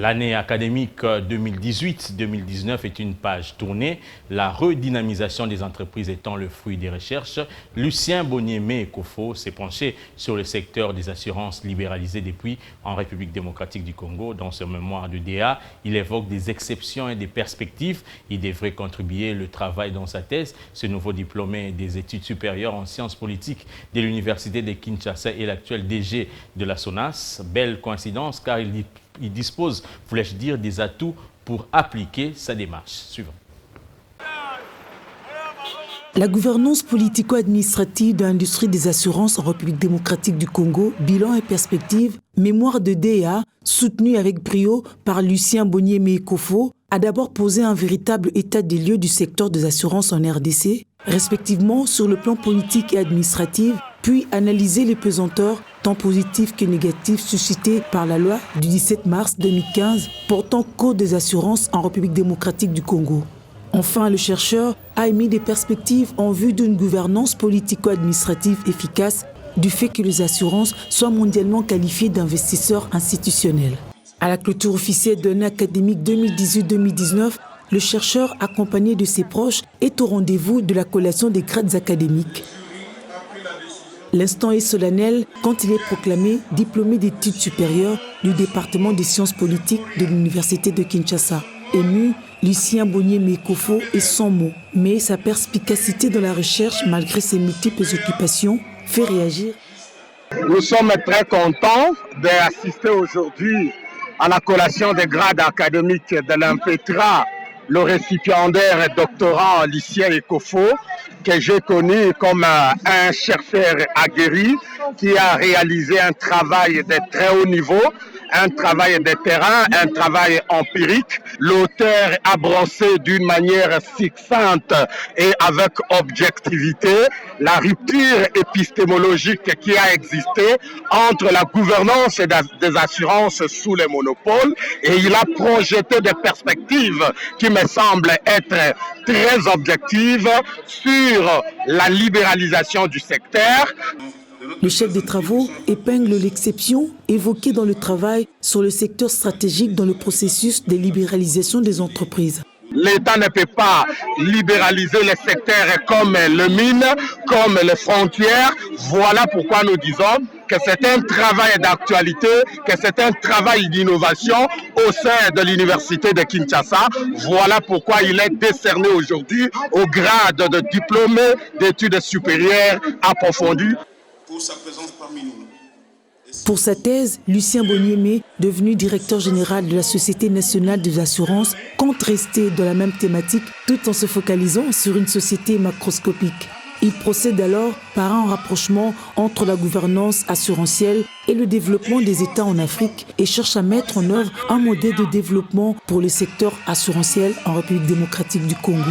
L'année académique 2018-2019 est une page tournée. La redynamisation des entreprises étant le fruit des recherches, Lucien Boniemé-Ekofo s'est penché sur le secteur des assurances libéralisées depuis en République démocratique du Congo. Dans ce mémoire de DA, il évoque des exceptions et des perspectives. Il devrait contribuer le travail dans sa thèse. Ce nouveau diplômé des études supérieures en sciences politiques de l'Université de Kinshasa est l'actuel DG de la SONAS. Belle coïncidence car il dispose, voulais-je dire, des atouts pour appliquer sa démarche. Suivant. La gouvernance politico-administrative de l'industrie des assurances en République démocratique du Congo, bilan et perspective, mémoire de DEA, soutenue avec brio par Lucien Boniemé-Ekofo, a d'abord posé un véritable état des lieux du secteur des assurances en RDC, respectivement sur le plan politique et administratif, puis analyser les pesanteurs, tant positifs que négatifs, suscités par la loi du 17 mars 2015 portant code des assurances en République démocratique du Congo. Enfin, le chercheur a émis des perspectives en vue d'une gouvernance politico-administrative efficace du fait que les assurances soient mondialement qualifiées d'investisseurs institutionnels. À la clôture officielle de l'année académique 2018-2019, le chercheur, accompagné de ses proches, est au rendez-vous de la collation des grades académiques. L'instant est solennel quand il est proclamé diplômé d'études supérieures du département des sciences politiques de l'Université de Kinshasa. Ému, Lucien Boniemé-Ekofo est sans mots, mais sa perspicacité dans la recherche, malgré ses multiples occupations, fait réagir. Nous sommes très contents d'assister aujourd'hui à la collation des grades académiques de l'INPETRA, le récipiendaire et doctorant Lucien Ekofo, que j'ai connu comme un chercheur aguerri qui a réalisé un travail de très haut niveau, un travail de terrain, un travail empirique. L'auteur a brossé d'une manière succincte et avec objectivité la rupture épistémologique qui a existé entre la gouvernance des assurances sous les monopoles, et il a projeté des perspectives qui me semblent être très objectives sur la libéralisation du secteur. Le chef des travaux épingle l'exception évoquée dans le travail sur le secteur stratégique dans le processus de libéralisation des entreprises. L'État ne peut pas libéraliser les secteurs comme les mines, comme les frontières. Voilà pourquoi nous disons que c'est un travail d'actualité, que c'est un travail d'innovation au sein de l'Université de Kinshasa. Voilà pourquoi il est décerné aujourd'hui au grade de diplômé d'études supérieures approfondies. Pour sa présence parmi nous. Pour sa thèse, Lucien Boniemé, devenu directeur général de la Société nationale des assurances, compte rester dans la même thématique tout en se focalisant sur une société macroscopique. Il procède alors par un rapprochement entre la gouvernance assurantielle et le développement des États en Afrique et cherche à mettre en œuvre un modèle de développement pour le secteur assurantiel en République démocratique du Congo.